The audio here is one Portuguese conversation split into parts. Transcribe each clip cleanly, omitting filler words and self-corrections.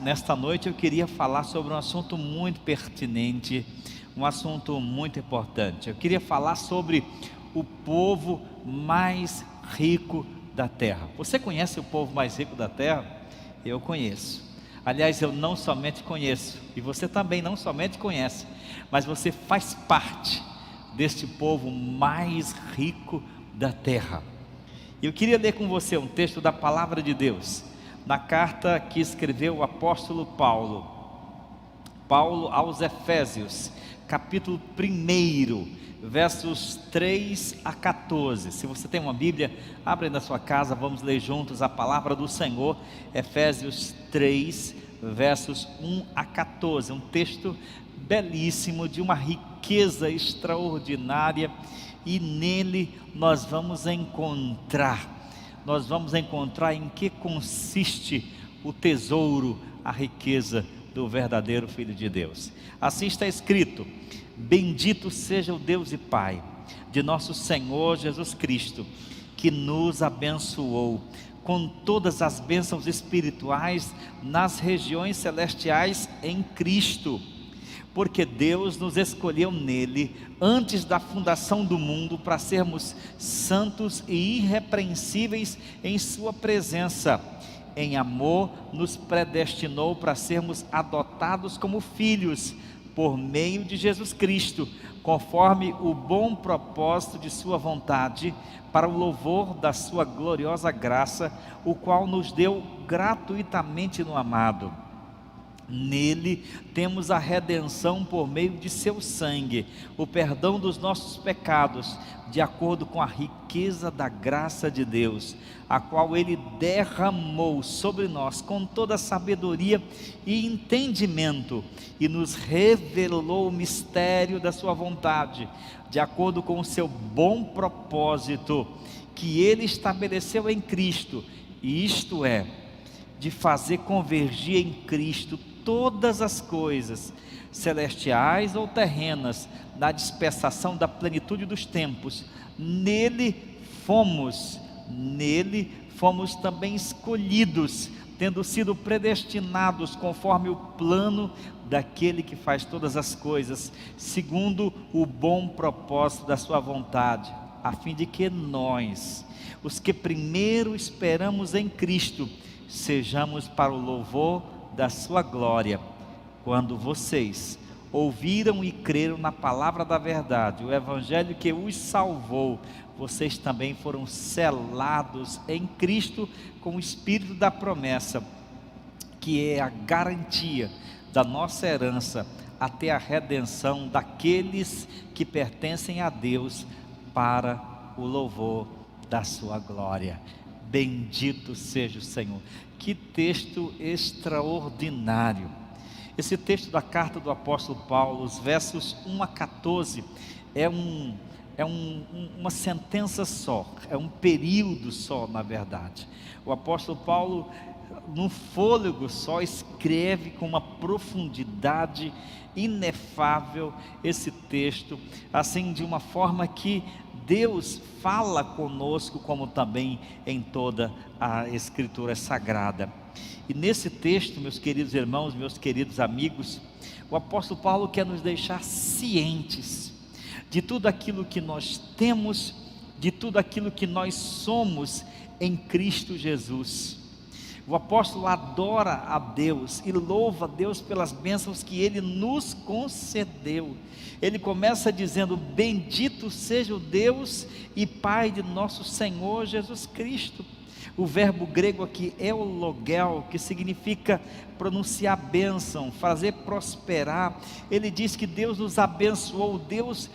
nesta noite eu queria falar sobre um assunto muito pertinente, um assunto muito importante. Eu queria falar sobre o povo mais rico da terra. Você conhece o povo mais rico da terra? Eu conheço. Aliás, eu não somente conheço, e você também não somente conhece, mas você faz parte deste povo mais rico da terra. Eu queria ler com você um texto da palavra de Deus, na carta que escreveu o apóstolo Paulo aos Efésios, capítulo 1, versos 3 a 14. Se você tem uma Bíblia, abre aí na sua casa, vamos ler juntos a palavra do Senhor. Efésios 3, versos 1 a 14, um texto belíssimo, de uma riqueza extraordinária, e nele nós vamos encontrar em que consiste o tesouro, a riqueza do verdadeiro Filho de Deus. Assim está escrito: bendito seja o Deus e Pai de nosso Senhor Jesus Cristo, que nos abençoou com todas as bênçãos espirituais nas regiões celestiais em Cristo, porque Deus nos escolheu nele antes da fundação do mundo para sermos santos e irrepreensíveis em sua presença. Em amor nos predestinou para sermos adotados como filhos por meio de Jesus Cristo, conforme o bom propósito de sua vontade, para o louvor da sua gloriosa graça, o qual nos deu gratuitamente no amado. Nele temos a redenção por meio de seu sangue, o perdão dos nossos pecados, de acordo com a riqueza da graça de Deus, a qual Ele derramou sobre nós com toda sabedoria e entendimento, e nos revelou o mistério da sua vontade, de acordo com o seu bom propósito, que Ele estabeleceu em Cristo, e isto é, de fazer convergir em Cristo todas as coisas, celestiais ou terrenas, na dispensação da plenitude dos tempos. Nele fomos também escolhidos, tendo sido predestinados conforme o plano daquele que faz todas as coisas, segundo o bom propósito da sua vontade, a fim de que nós, os que primeiro esperamos em Cristo, sejamos para o louvor da sua glória. Quando vocês ouviram e creram na palavra da verdade, o evangelho que os salvou, vocês também foram selados em Cristo com o Espírito da promessa, que é a garantia da nossa herança até a redenção daqueles que pertencem a Deus, para o louvor da sua glória. Bendito seja o Senhor. Que texto extraordinário! Esse texto da carta do apóstolo Paulo, os versos 1 a 14, é uma sentença só, é um período só, na verdade. O apóstolo Paulo, num fôlego só, escreve com uma profundidade inefável esse texto, assim, de uma forma que Deus fala conosco, como também em toda a Escritura Sagrada. E nesse texto, meus queridos irmãos, meus queridos amigos, o apóstolo Paulo quer nos deixar cientes de tudo aquilo que nós temos, de tudo aquilo que nós somos em Cristo Jesus. O apóstolo adora a Deus e louva a Deus pelas bênçãos que Ele nos concedeu. Ele começa dizendo: bendito seja o Deus e Pai de nosso Senhor Jesus Cristo. O verbo grego aqui é o logel, que significa pronunciar bênção, fazer prosperar. Ele diz que Deus nos abençoou, Deus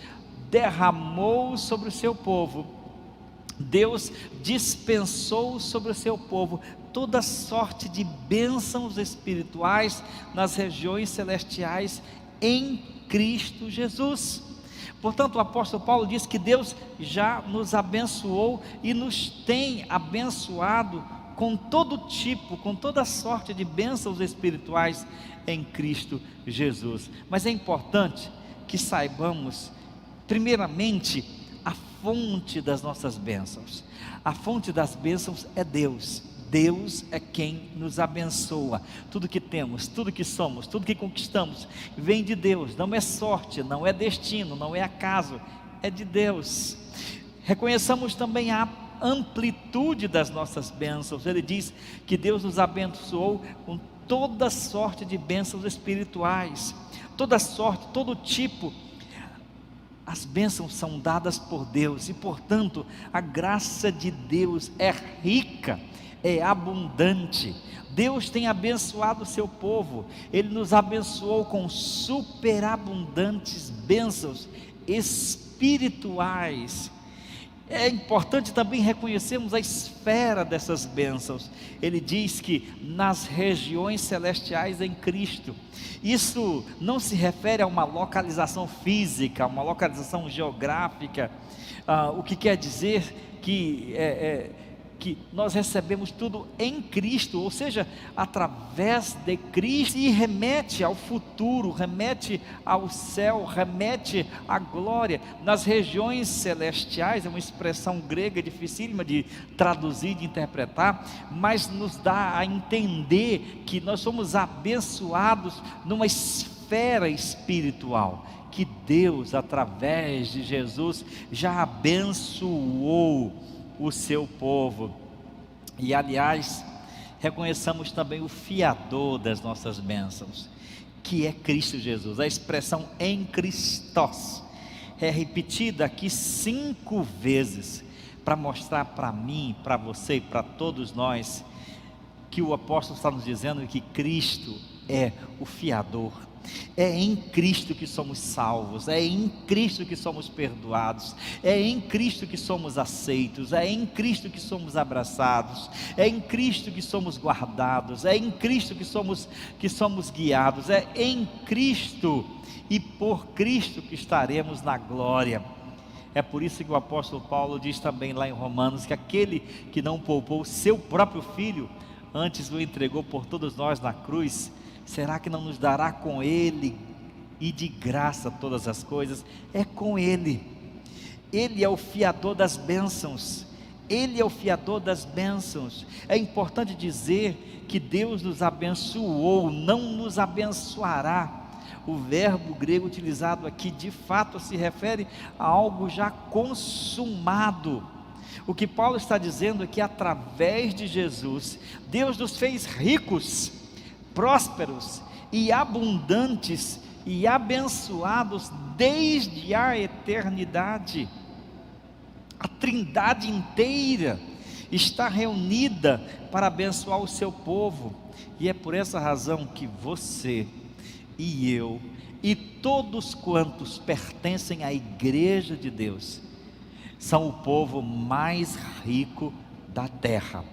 derramou sobre o seu povo, Deus dispensou sobre o seu povo toda sorte de bênçãos espirituais nas regiões celestiais em Cristo Jesus. Portanto, o apóstolo Paulo diz que Deus já nos abençoou e nos tem abençoado com todo tipo, com toda sorte de bênçãos espirituais em Cristo Jesus. Mas é importante que saibamos, primeiramente, a fonte das nossas bênçãos. A fonte das bênçãos é Deus. Deus é quem nos abençoa. Tudo que temos, tudo que somos, tudo que conquistamos, vem de Deus. Não é sorte, não é destino, não é acaso, é de Deus. Reconheçamos também a amplitude das nossas bênçãos. Ele diz que Deus nos abençoou com toda sorte de bênçãos espirituais, toda sorte, todo tipo. As bênçãos são dadas por Deus e, portanto, a graça de Deus é rica, é abundante. Deus tem abençoado o seu povo. Ele nos abençoou com superabundantes bênçãos espirituais. É importante também reconhecermos a esfera dessas bênçãos. Ele diz que nas regiões celestiais em Cristo. Isso não se refere a uma localização física, a uma localização geográfica, o que quer dizer que nós recebemos tudo em Cristo, ou seja, através de Cristo, e remete ao futuro, remete ao céu, remete à glória. Nas regiões celestiais, é uma expressão grega dificílima de traduzir, de interpretar, mas nos dá a entender que nós somos abençoados numa esfera espiritual, que Deus, através de Jesus, já abençoou o seu povo. E aliás, reconheçamos também o fiador das nossas bênçãos, que é Cristo Jesus. A expressão em Christos é repetida aqui 5 vezes, para mostrar para mim, para você e para todos nós, que o apóstolo está nos dizendo que Cristo é o fiador. É em Cristo que somos salvos, é em Cristo que somos perdoados, é em Cristo que somos aceitos, é em Cristo que somos abraçados, é em Cristo que somos guardados, é em Cristo que somos guiados, é em Cristo e por Cristo que estaremos na glória. É por isso que o apóstolo Paulo diz também lá em Romanos, que aquele que não poupou o seu próprio filho, antes o entregou por todos nós na cruz, será que não nos dará com Ele e de graça todas as coisas? É com Ele. Ele é o fiador das bênçãos. Ele é o fiador das bênçãos. É importante dizer que Deus nos abençoou, não nos abençoará. O verbo grego utilizado aqui, de fato, se refere a algo já consumado. O que Paulo está dizendo é que através de Jesus, Deus nos fez ricos, prósperos e abundantes e abençoados desde a eternidade. A Trindade inteira está reunida para abençoar o seu povo, e é por essa razão que você e eu e todos quantos pertencem à igreja de Deus são o povo mais rico da terra.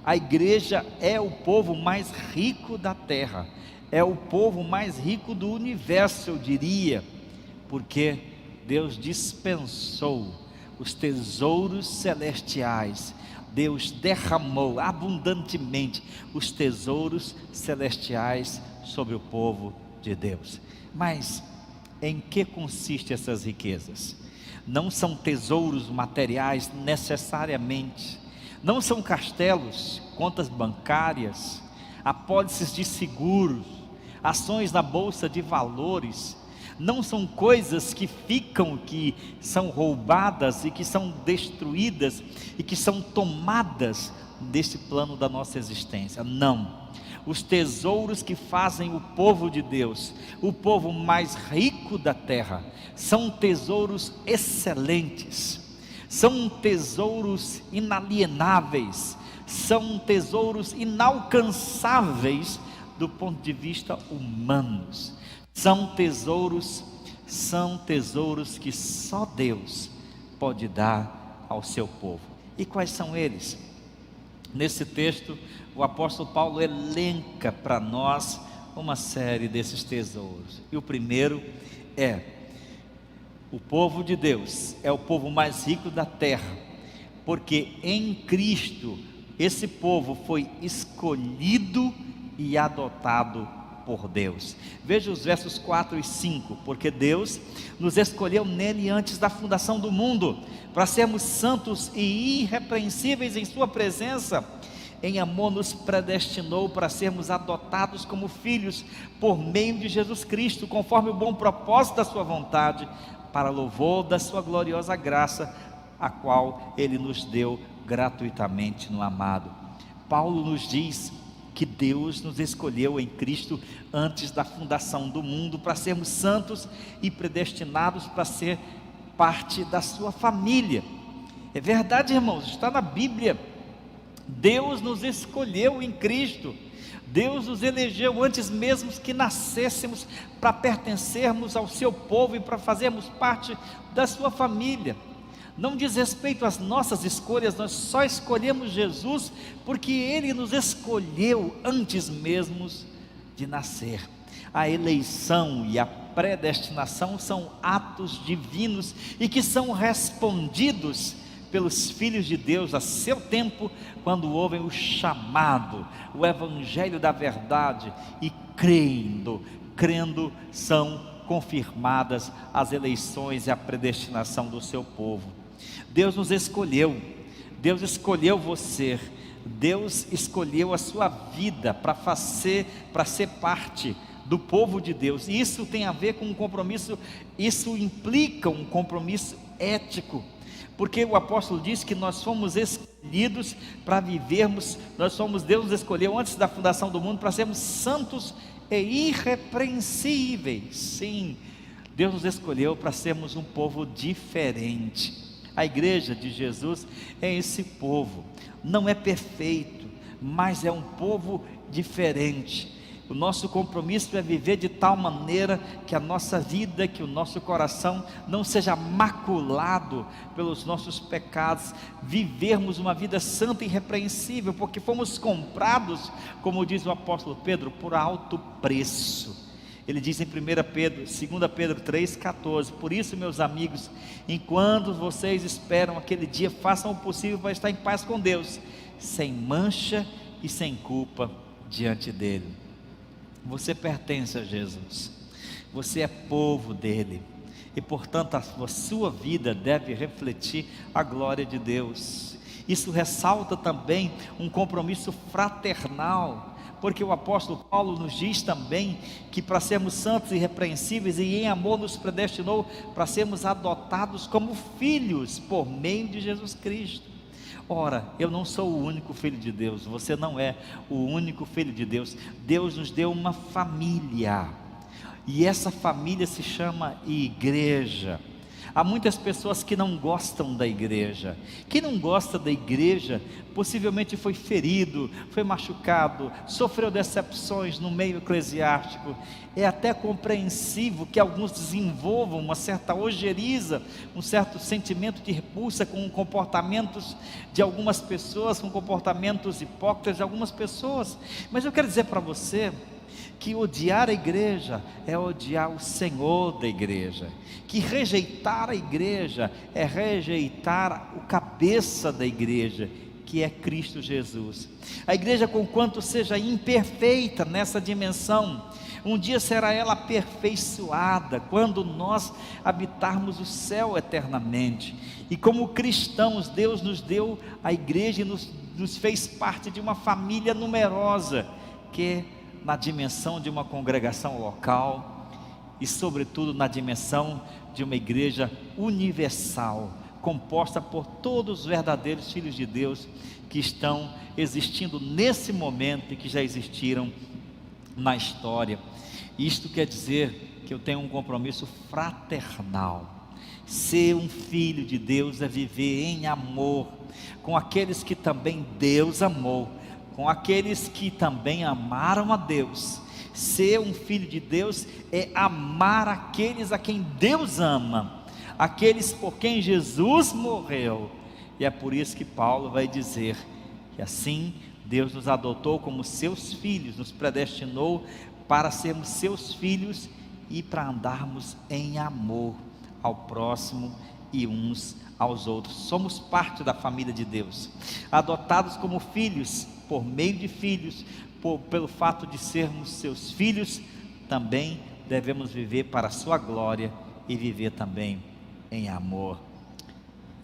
A igreja é o povo mais rico da terra, é o povo mais rico do universo, eu diria, porque Deus dispensou os tesouros celestiais, Deus derramou abundantemente os tesouros celestiais sobre o povo de Deus. Mas em que consistem essas riquezas? Não são tesouros materiais necessariamente, não são castelos, contas bancárias, apólices de seguros, ações na bolsa de valores. Não são coisas que ficam, que são roubadas e que são destruídas e que são tomadas deste plano da nossa existência. Não. Os tesouros que fazem o povo de Deus, o povo mais rico da terra, são tesouros excelentes, são tesouros inalienáveis, são tesouros inalcançáveis do ponto de vista humanos. São tesouros que só Deus pode dar ao seu povo. E quais são eles? Nesse texto, o apóstolo Paulo elenca para nós uma série desses tesouros. E o primeiro é: o povo de Deus é o povo mais rico da terra, porque em Cristo esse povo foi escolhido e adotado por Deus. Veja os versos 4 e 5. Porque Deus nos escolheu nele antes da fundação do mundo, para sermos santos e irrepreensíveis em sua presença. em amor nos predestinou para sermos adotados como filhos por meio de Jesus Cristo, conforme o bom propósito da sua vontade, para louvor da sua gloriosa graça, a qual Ele nos deu gratuitamente no amado. Paulo nos diz que Deus nos escolheu em Cristo antes da fundação do mundo para sermos santos e predestinados para ser parte da sua família. É verdade, irmãos, está na Bíblia. Deus nos escolheu em Cristo. Deus nos elegeu antes mesmo que nascêssemos para pertencermos ao seu povo e para fazermos parte da sua família. Não diz respeito às nossas escolhas, nós só escolhemos Jesus porque Ele nos escolheu antes mesmo de nascer. A eleição e a predestinação são atos divinos e que são respondidos pelos filhos de Deus a seu tempo, quando ouvem o chamado, o evangelho da verdade e crendo são confirmadas as eleições e a predestinação do seu povo. Deus nos escolheu, Deus escolheu você, Deus escolheu a sua vida para ser parte do povo de Deus. E isso tem a ver com um compromisso, isso implica um compromisso ético, porque o apóstolo diz que nós fomos escolhidos para vivermos, Deus nos escolheu antes da fundação do mundo para sermos santos e irrepreensíveis. Sim, Deus nos escolheu para sermos um povo diferente. A igreja de Jesus é esse povo, não é perfeito, mas é um povo diferente. O nosso compromisso é viver de tal maneira que a nossa vida, que o nosso coração não seja maculado pelos nossos pecados, vivermos uma vida santa e irrepreensível, porque fomos comprados, como diz o apóstolo Pedro, por alto preço. Ele diz em 2 Pedro 3,14: por isso, meus amigos, enquanto vocês esperam aquele dia, façam o possível para estar em paz com Deus, sem mancha e sem culpa diante dele. Você pertence a Jesus, você é povo dele, e portanto a sua vida deve refletir a glória de Deus. Isso ressalta também um compromisso fraternal, porque o apóstolo Paulo nos diz também que para sermos santos e irrepreensíveis, e em amor nos predestinou para sermos adotados como filhos por meio de Jesus Cristo. Ora, eu não sou o único filho de Deus, você não é o único filho de Deus. Deus nos deu uma família, e essa família se chama igreja. Há muitas pessoas que não gostam da igreja. Quem não gosta da igreja, possivelmente foi ferido, foi machucado, sofreu decepções no meio eclesiástico. É até compreensível que alguns desenvolvam uma certa ojeriza, um certo sentimento de repulsa com comportamentos de algumas pessoas, com comportamentos hipócritas de algumas pessoas. Mas eu quero dizer para você que odiar a igreja é odiar o Senhor da igreja, que rejeitar a igreja é rejeitar o cabeça da igreja, que é Cristo Jesus. A igreja, conquanto seja imperfeita nessa dimensão, um dia será ela aperfeiçoada, quando nós habitarmos o céu eternamente. E como cristãos, Deus nos deu a igreja e nos fez parte de uma família numerosa, que na dimensão de uma congregação local e sobretudo na dimensão de uma igreja universal, composta por todos os verdadeiros filhos de Deus que estão existindo nesse momento e que já existiram na história. Isto quer dizer que eu tenho um compromisso fraternal. Ser um filho de Deus é viver em amor com aqueles que também Deus amou, com aqueles que também amaram a Deus. Ser um filho de Deus é amar aqueles a quem Deus ama, aqueles por quem Jesus morreu. E é por isso que Paulo vai dizer que assim Deus nos adotou como seus filhos, nos predestinou para sermos seus filhos e para andarmos em amor ao próximo e uns aos outros. Somos parte da família de Deus, adotados como filhos, por meio de filhos, pelo fato de sermos seus filhos, também devemos viver para a sua glória e viver também em amor.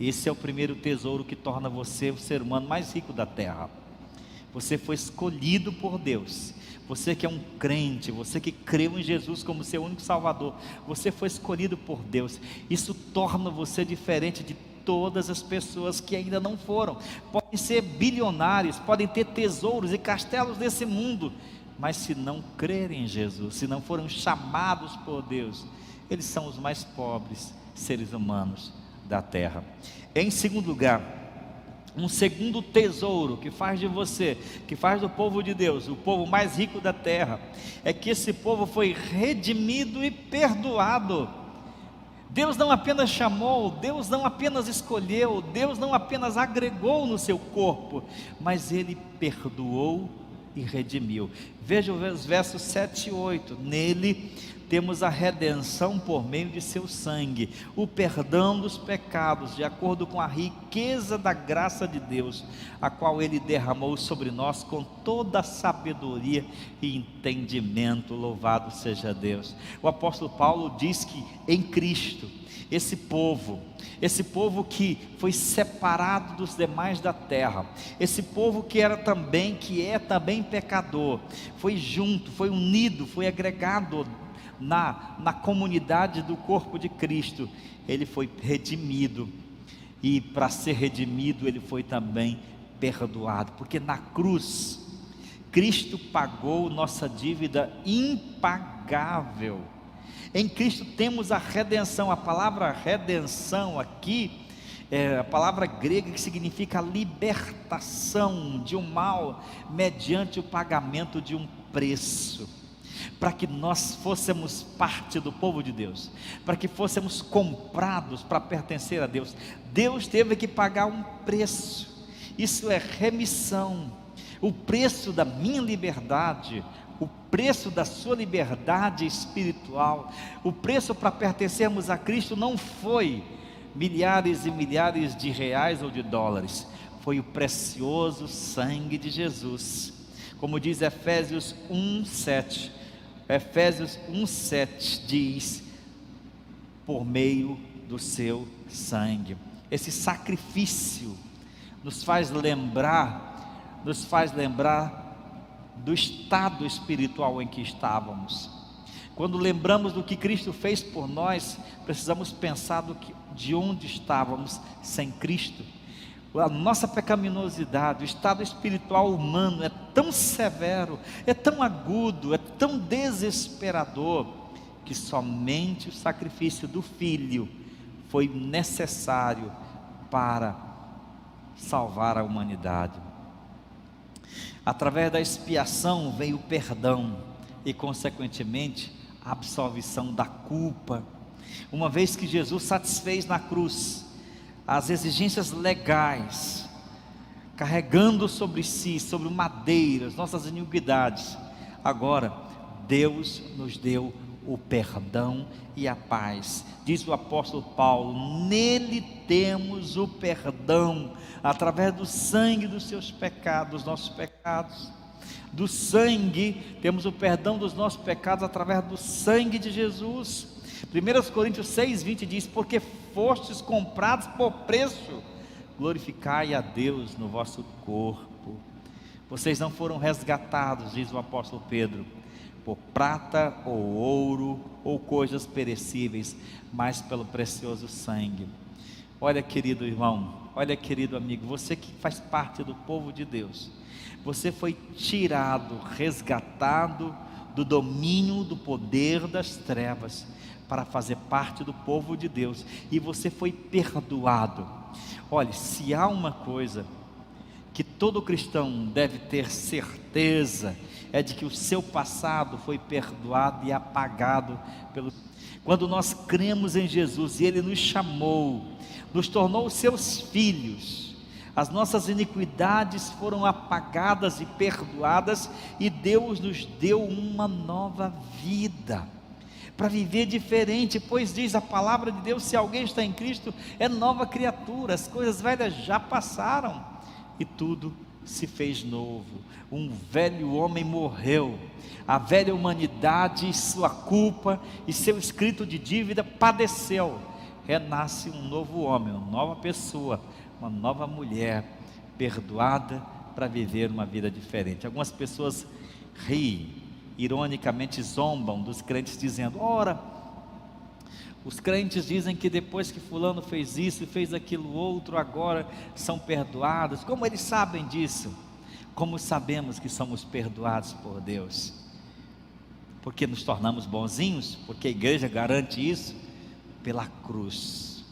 Esse é o primeiro tesouro que torna você o ser humano mais rico da terra. Você foi escolhido por Deus. Você que é um crente, você que creu em Jesus como seu único Salvador, você foi escolhido por Deus. Isso torna você diferente de todas as pessoas que ainda não foram. Podem ser bilionários, podem ter tesouros e castelos desse mundo, mas se não crerem em Jesus, se não foram chamados por Deus, eles são os mais pobres seres humanos da terra. Em segundo lugar, um segundo tesouro que faz de você, que faz do povo de Deus, o povo mais rico da terra, é que esse povo foi redimido e perdoado. Deus não apenas chamou, Deus não apenas escolheu, Deus não apenas agregou no seu corpo, mas Ele perdoou e redimiu. Veja os versos 7 e 8, nele temos a redenção por meio de seu sangue, o perdão dos pecados, de acordo com a riqueza da graça de Deus, a qual Ele derramou sobre nós com toda a sabedoria e entendimento. Louvado seja Deus. O apóstolo Paulo diz que em Cristo, esse povo que foi separado dos demais da terra, esse povo que é também pecador, foi junto, foi unido, foi agregado na comunidade do corpo de Cristo. Ele foi redimido, e para ser redimido ele foi também perdoado, porque na cruz Cristo pagou nossa dívida impagável. Em Cristo temos a redenção. A palavra redenção aqui é a palavra grega que significa libertação de um mal mediante o pagamento de um preço, para que nós fôssemos parte do povo de Deus, para que fôssemos comprados para pertencer a Deus. Deus teve que pagar um preço. Isso é remissão. O preço da minha liberdade, o preço da sua liberdade espiritual, o preço para pertencermos a Cristo não foi milhares e milhares de reais ou de dólares, foi o precioso sangue de Jesus. Como diz Efésios 1:7, Efésios 1:7 diz: por meio do seu sangue. Esse sacrifício nos faz lembrar do estado espiritual em que estávamos. Quando lembramos do que Cristo fez por nós, precisamos pensar de onde estávamos sem Cristo. A nossa pecaminosidade, o estado espiritual humano é tão severo, é tão agudo, é tão desesperador, que somente o sacrifício do Filho foi necessário para salvar a humanidade. Através da expiação veio o perdão e, consequentemente, a absolvição da culpa. Uma vez que Jesus satisfez na cruz as exigências legais, carregando sobre si, sobre o madeiro, as nossas iniquidades, agora Deus nos deu o perdão e a paz. Diz o apóstolo Paulo: nele temos o perdão, através do sangue dos seus pecados, dos nossos pecados. Do sangue, temos o perdão dos nossos pecados através do sangue de Jesus. 1 Coríntios 6:20 diz: porque fostes comprados por preço, glorificai a Deus no vosso corpo. Vocês não foram resgatados, diz o apóstolo Pedro, por prata ou ouro ou coisas perecíveis, mas pelo precioso sangue. Olha, querido irmão, olha, querido amigo, você que faz parte do povo de Deus, você foi tirado, resgatado do domínio, do poder das trevas, para fazer parte do povo de Deus, e você foi perdoado. Olha, se há uma coisa que todo cristão deve ter certeza, é de que o seu passado foi perdoado e apagado pelo... Quando nós cremos em Jesus e Ele nos chamou, nos tornou seus filhos, as nossas iniquidades foram apagadas e perdoadas, e Deus nos deu uma nova vida, para viver diferente, pois diz a palavra de Deus: se alguém está em Cristo, é nova criatura, as coisas velhas já passaram, e tudo se fez novo. Um velho homem morreu, a velha humanidade, sua culpa e seu escrito de dívida padeceu. Renasce um novo homem, uma nova pessoa, uma nova mulher, perdoada, para viver uma vida diferente. Algumas pessoas riem, ironicamente zombam dos crentes, dizendo: ora, os crentes dizem que depois que fulano fez isso e fez aquilo outro, agora são perdoados. Como eles sabem disso? Como sabemos que somos perdoados por Deus? Porque nos tornamos bonzinhos? Porque a igreja garante isso? Pela cruz.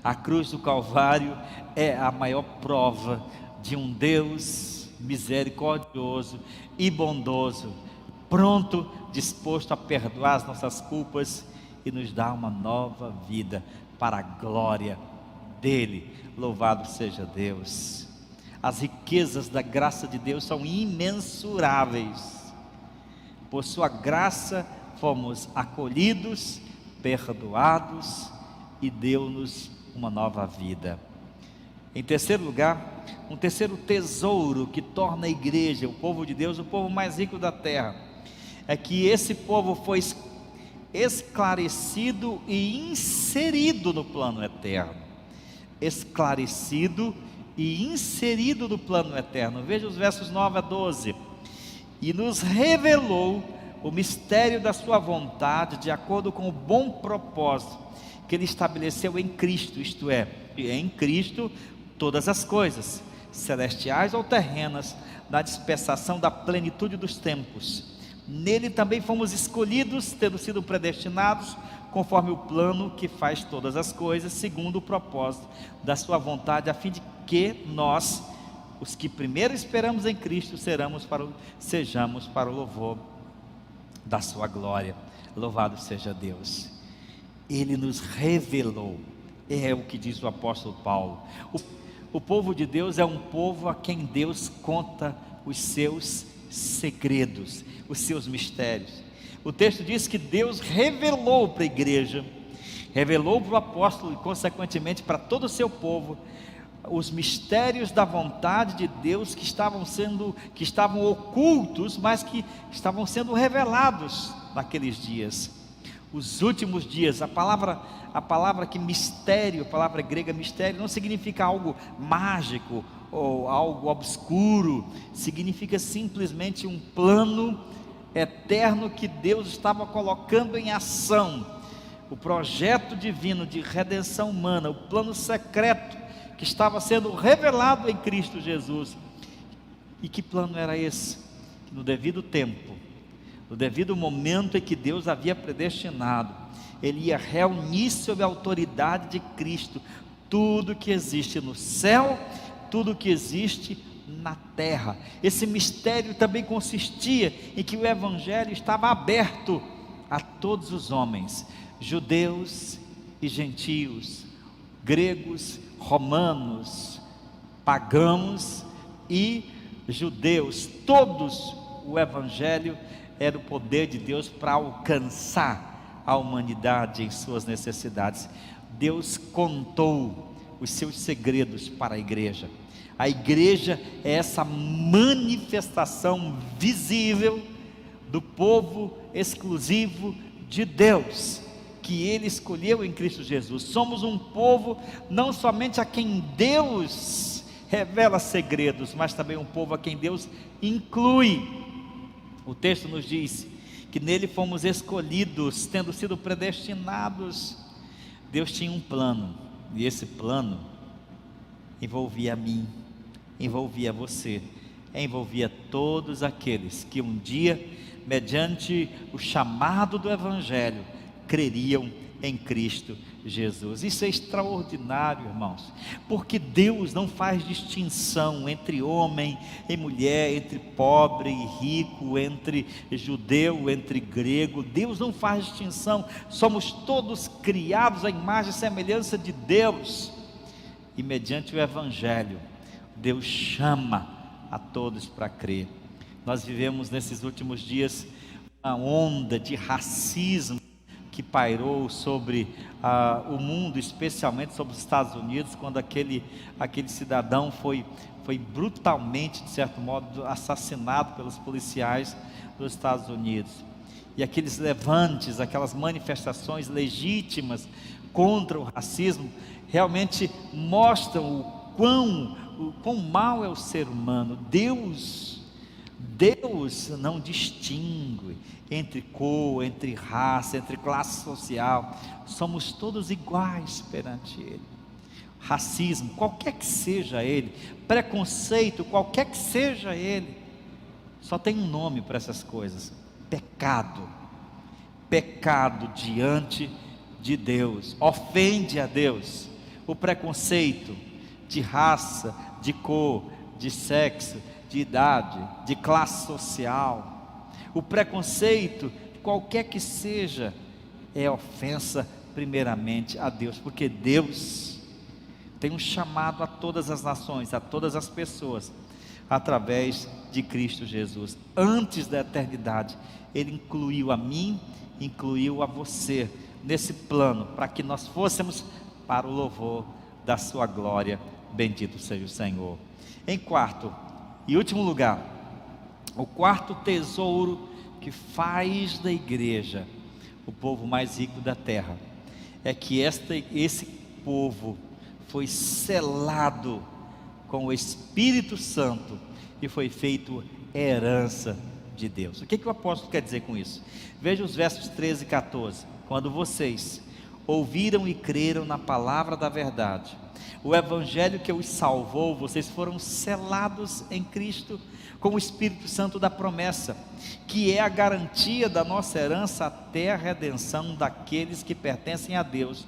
A cruz do Calvário é a maior prova de um Deus misericordioso e bondoso, pronto, disposto a perdoar as nossas culpas e nos dar uma nova vida para a glória dele. Louvado seja Deus. As riquezas da graça de Deus são imensuráveis. Por sua graça fomos acolhidos, perdoados e deu-nos uma nova vida. Em terceiro lugar, um terceiro tesouro que torna a igreja, o povo de Deus, o povo mais rico da terra, é que esse povo foi esclarecido e inserido no plano eterno. Esclarecido e inserido no plano eterno. Veja os versos 9 a 12. E nos revelou o mistério da sua vontade, de acordo com o bom propósito que ele estabeleceu em Cristo, isto é, em Cristo todas as coisas, celestiais ou terrenas, na dispensação da plenitude dos tempos. Nele também fomos escolhidos, tendo sido predestinados, conforme o plano que faz todas as coisas, segundo o propósito da sua vontade, a fim de que nós, os que primeiro esperamos em Cristo, sejamos para o louvor da sua glória. Louvado seja Deus. Ele nos revelou, é o que diz o apóstolo Paulo. O povo de Deus é um povo a quem Deus conta os seus segredos, os seus mistérios. O texto diz que Deus revelou para a igreja, revelou para o apóstolo e consequentemente para todo o seu povo, os mistérios da vontade de Deus que estavam ocultos, mas que estavam sendo revelados naqueles dias. Os últimos dias, a palavra que mistério, a palavra grega mistério, não significa algo mágico ou algo obscuro, significa simplesmente um plano eterno que Deus estava colocando em ação. O projeto divino de redenção humana, o plano secreto que estava sendo revelado em Cristo Jesus. E que plano era esse? Que no devido tempo, no devido momento em que Deus havia predestinado, Ele ia reunir sob a autoridade de Cristo tudo que existe no céu, tudo que existe na terra. Esse mistério também consistia em que o Evangelho estava aberto a todos os homens, judeus e gentios, gregos, romanos, pagãos e judeus. Todos, o Evangelho era o poder de Deus para alcançar a humanidade em suas necessidades. Deus contou os seus segredos para a igreja. A igreja é essa manifestação visível do povo exclusivo de Deus, que Ele escolheu em Cristo Jesus. Somos um povo não somente a quem Deus revela segredos, mas também um povo a quem Deus inclui. O texto nos diz que nele fomos escolhidos, tendo sido predestinados. Deus tinha um plano, e esse plano envolvia a mim, envolvia você, envolvia todos aqueles que um dia, mediante o chamado do Evangelho, creriam em Cristo Jesus. Isso é extraordinário, irmãos, porque Deus não faz distinção entre homem e mulher, entre pobre e rico, entre judeu, entre grego. Deus não faz distinção, somos todos criados à imagem e semelhança de Deus, e mediante o Evangelho, Deus chama a todos para crer. Nós vivemos nesses últimos dias uma onda de racismo que pairou sobre o mundo, especialmente sobre os Estados Unidos, quando aquele cidadão foi brutalmente, de certo modo, assassinado pelos policiais dos Estados Unidos. E aqueles levantes, aquelas manifestações legítimas contra o racismo, realmente mostram o o quão mal é o ser humano. Deus não distingue entre cor, entre raça, entre classe social. Somos todos iguais perante Ele. Racismo, qualquer que seja ele, preconceito, qualquer que seja ele, só tem um nome para essas coisas: pecado. Pecado diante de Deus, ofende a Deus. O preconceito de raça, de cor, de sexo, de idade, de classe social, o preconceito, qualquer que seja, é ofensa primeiramente a Deus, porque Deus tem um chamado a todas as nações, a todas as pessoas, através de Cristo Jesus. Antes da eternidade, Ele incluiu a mim, incluiu a você, nesse plano, para que nós fôssemos para o louvor da sua glória. Bendito seja o Senhor. Em quarto e último lugar, o quarto tesouro que faz da igreja o povo mais rico da terra, é que esse povo foi selado com o Espírito Santo e foi feito herança de Deus. O que o apóstolo quer dizer com isso? Veja os versos 13 e 14. Quando vocês ouviram e creram na palavra da verdade, o evangelho que os salvou, vocês foram selados em Cristo com o Espírito Santo da promessa, que é a garantia da nossa herança até a redenção daqueles que pertencem a Deus,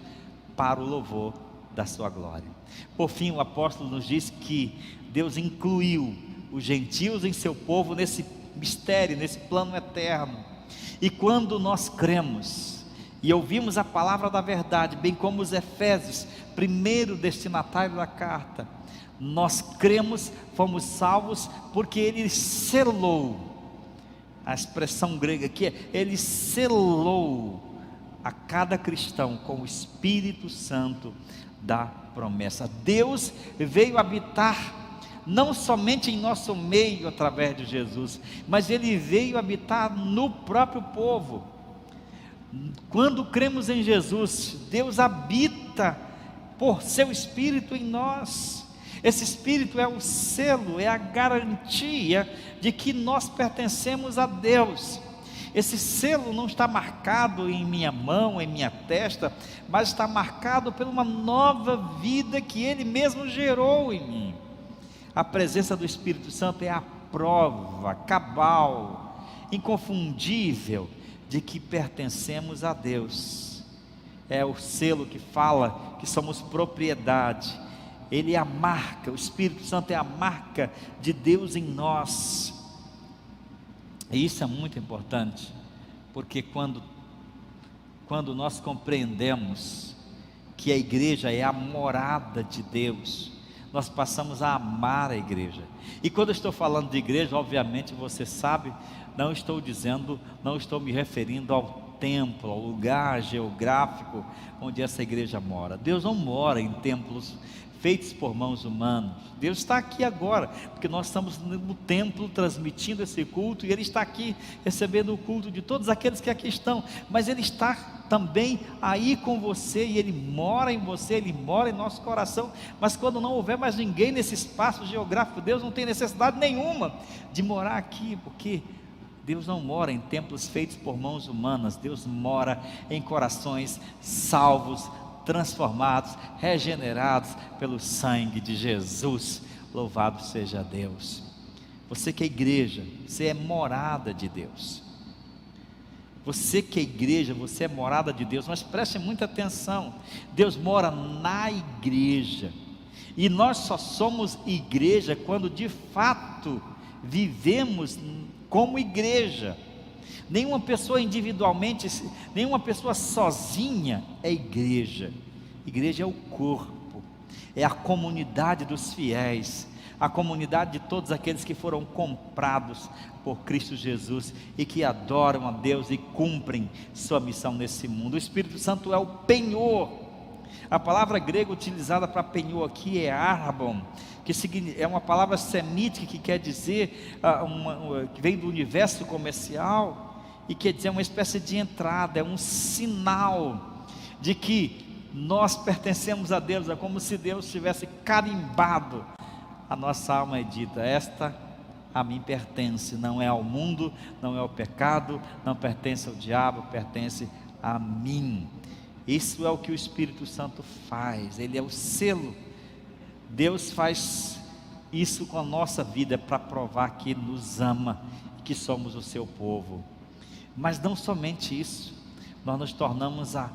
para o louvor da sua glória. Por fim, o apóstolo nos diz que Deus incluiu os gentios em seu povo nesse mistério, nesse plano eterno. E quando nós cremos e ouvimos a palavra da verdade, bem como os Efésios, primeiro destinatário da carta, nós cremos, fomos salvos, porque Ele selou, a expressão grega aqui é, Ele selou a cada cristão com o Espírito Santo da promessa. Deus veio habitar não somente em nosso meio através de Jesus, mas Ele veio habitar no próprio povo. Quando cremos em Jesus, Deus habita por seu Espírito em nós. Esse Espírito é o selo, é a garantia de que nós pertencemos a Deus. Esse selo não está marcado em minha mão, em minha testa, mas está marcado por uma nova vida que Ele mesmo gerou em mim. A presença do Espírito Santo é a prova cabal, inconfundível, de que pertencemos a Deus. É o selo que fala que somos propriedade. Ele é a marca, o Espírito Santo é a marca de Deus em nós. E isso é muito importante, porque quando nós compreendemos que a igreja é a morada de Deus, nós passamos a amar a igreja. E quando eu estou falando de igreja, obviamente você sabe, não estou me referindo ao templo, ao lugar geográfico onde essa igreja mora. Deus não mora em templos feitos por mãos humanas. Deus está aqui agora, porque nós estamos no templo transmitindo esse culto, e Ele está aqui recebendo o culto de todos aqueles que aqui estão, mas Ele está também aí com você, e Ele mora em você, Ele mora em nosso coração. Mas quando não houver mais ninguém nesse espaço geográfico, Deus não tem necessidade nenhuma de morar aqui, porque Deus não mora em templos feitos por mãos humanas. Deus mora em corações salvos, transformados, regenerados pelo sangue de Jesus. Louvado seja Deus. Você que é igreja, você é morada de Deus. Você que é igreja, você é morada de Deus. Mas preste muita atenção, Deus mora na igreja, e nós só somos igreja quando de fato vivemos como igreja. Nenhuma pessoa individualmente, nenhuma pessoa sozinha é igreja. Igreja é o corpo, é a comunidade dos fiéis, a comunidade de todos aqueles que foram comprados por Cristo Jesus e que adoram a Deus e cumprem sua missão nesse mundo. O Espírito Santo é o penhor. A palavra grega utilizada para penhor aqui é arabon, que é uma palavra semítica que quer dizer, que vem do universo comercial, e quer dizer uma espécie de entrada, é um sinal de que nós pertencemos a Deus. É como se Deus tivesse carimbado a nossa alma é dita: esta a mim pertence, não é ao mundo, não é ao pecado, não pertence ao diabo, pertence a mim. Isso é o que o Espírito Santo faz, ele é o selo. Deus faz isso com a nossa vida para provar que nos ama, que somos o seu povo. Mas não somente isso, nós nos tornamos a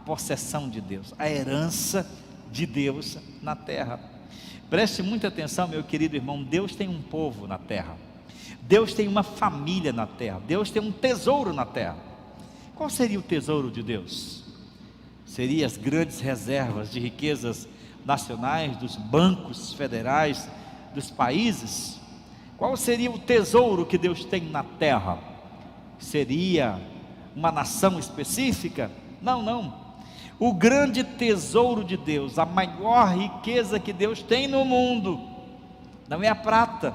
possessão de Deus, a herança de Deus na terra. Preste muita atenção, meu querido irmão, Deus tem um povo na terra, Deus tem uma família na terra, Deus tem um tesouro na terra. Qual seria o tesouro de Deus? Seria as grandes reservas de riquezas nacionais, dos bancos federais, dos países? Qual seria o tesouro que Deus tem na terra? Seria uma nação específica? Não, não. O grande tesouro de Deus, a maior riqueza que Deus tem no mundo, não é a prata,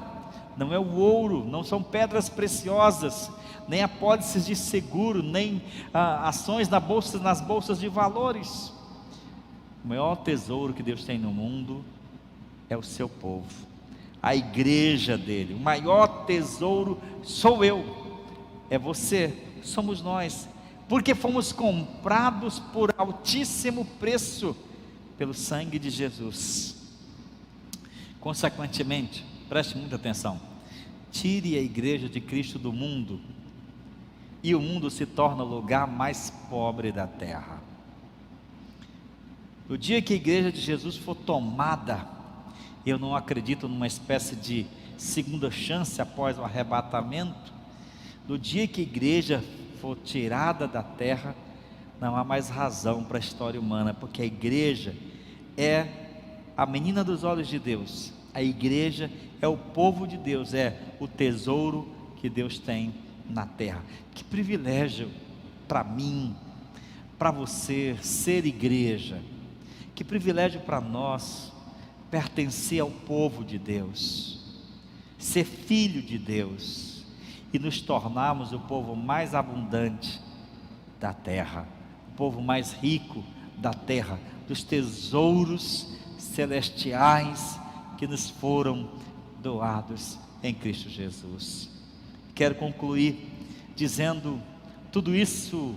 não é o ouro, não são pedras preciosas, nem apólices de seguro, nem ações nas bolsas de valores. O maior tesouro que Deus tem no mundo é o seu povo, a igreja dele. O maior tesouro sou eu, é você, somos nós, porque fomos comprados por altíssimo preço pelo sangue de Jesus. Consequentemente, preste muita atenção, tire a igreja de Cristo do mundo, e o mundo se torna o lugar mais pobre da terra. No dia que a igreja de Jesus for tomada, eu não acredito numa espécie de segunda chance após o arrebatamento. No dia que a igreja for tirada da terra, não há mais razão para a história humana, porque a igreja é a menina dos olhos de Deus, a igreja é o povo de Deus, é o tesouro que Deus tem na terra. Que privilégio para mim, para você ser igreja, que privilégio para nós pertencer ao povo de Deus, ser filho de Deus e nos tornarmos o povo mais abundante da terra, o povo mais rico da terra, dos tesouros celestiais que nos foram doados em Cristo Jesus. Quero concluir dizendo, tudo isso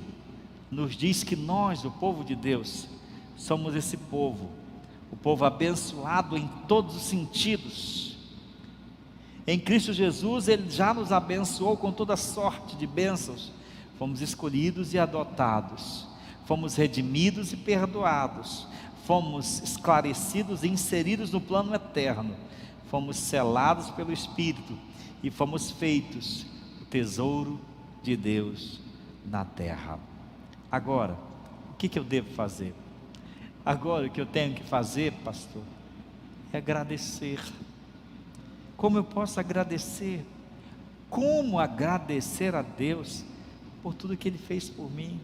nos diz que nós, o povo de Deus, somos esse povo, o povo abençoado em todos os sentidos. Em Cristo Jesus Ele já nos abençoou com toda sorte de bênçãos. Fomos escolhidos e adotados, fomos redimidos e perdoados, fomos esclarecidos e inseridos no plano eterno, fomos selados pelo Espírito e fomos feitos o tesouro de Deus na terra. Agora, o que eu devo fazer? Agora o que eu tenho que fazer, pastor, é agradecer. Como eu posso agradecer? Como agradecer a Deus por tudo que Ele fez por mim?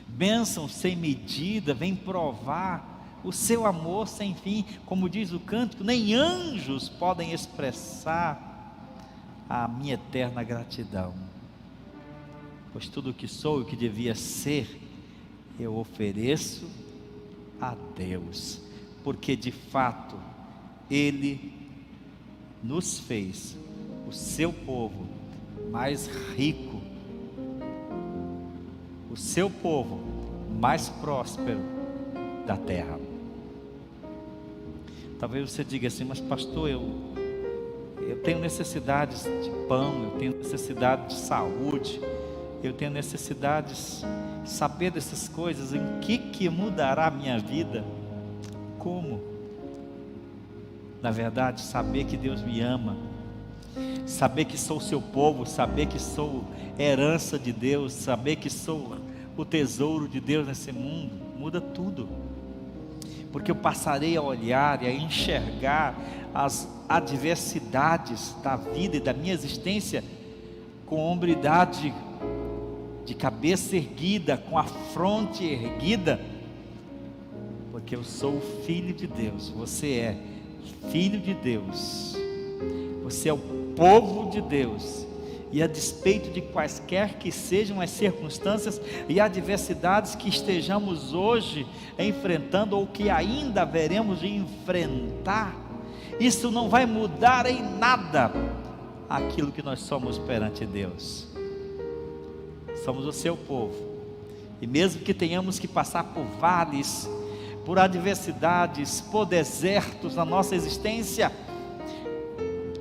Bênção sem medida, vem provar o seu amor sem fim, como diz o cântico, nem anjos podem expressar a minha eterna gratidão, pois tudo o que sou e o que devia ser, eu ofereço a Deus, porque de fato Ele nos fez o seu povo mais rico, o seu povo mais próspero da terra. Talvez você diga assim, mas pastor, eu tenho necessidades de pão, eu tenho necessidade de saúde, eu tenho necessidades, saber dessas coisas, em que mudará a minha vida? Como? Na verdade, saber que Deus me ama, saber que sou seu povo, saber que sou herança de Deus, saber que sou o tesouro de Deus nesse mundo, muda tudo, porque eu passarei a olhar e a enxergar as adversidades da vida e da minha existência com hombridade, de cabeça erguida, com a fronte erguida, porque eu sou o filho de Deus, você é filho de Deus, você é o povo de Deus, e a despeito de quaisquer que sejam as circunstâncias e adversidades que estejamos hoje enfrentando, ou que ainda haveremos de enfrentar, isso não vai mudar em nada aquilo que nós somos perante Deus. Somos o seu povo, e mesmo que tenhamos que passar por vales, por adversidades, por desertos na nossa existência,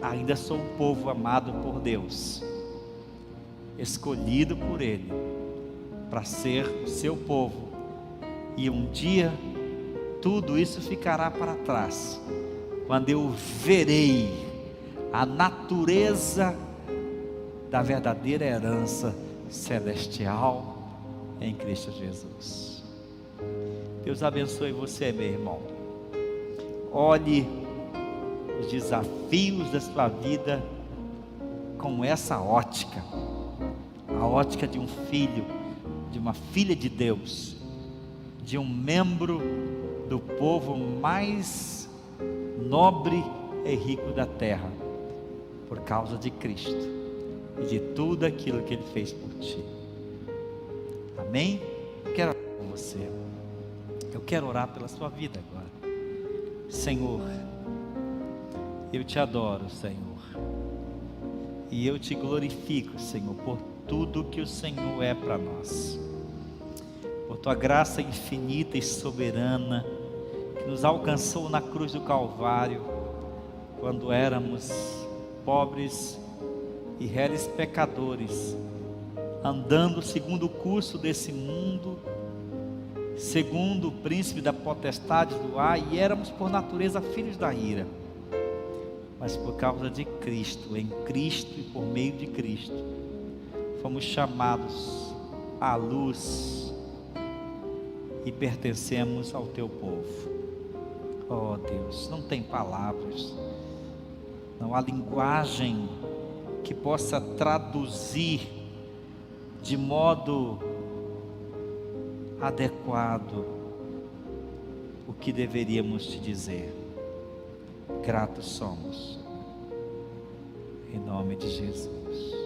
ainda sou um povo amado por Deus, escolhido por Ele, para ser o seu povo, e um dia, tudo isso ficará para trás, quando eu verei a natureza da verdadeira herança celestial em Cristo Jesus. Deus abençoe você, meu irmão. Olhe os desafios da sua vida com essa ótica, a ótica de um filho, de uma filha de Deus, de um membro do povo mais nobre e rico da terra, por causa de Cristo e de tudo aquilo que Ele fez por ti. Amém? Eu quero orar com você. Eu quero orar pela sua vida agora. Senhor, eu te adoro, Senhor, e eu te glorifico, Senhor, por tudo que o Senhor é para nós, por tua graça infinita e soberana, que nos alcançou na cruz do Calvário, quando éramos pobres e réis pecadores, andando segundo o curso desse mundo, segundo o príncipe da potestade do ar, e éramos por natureza filhos da ira, mas por causa de Cristo, em Cristo e por meio de Cristo, fomos chamados à luz e pertencemos ao teu povo. Oh Deus, não tem palavras, não há linguagem que possa traduzir de modo adequado o que deveríamos te dizer. Gratos somos, em nome de Jesus.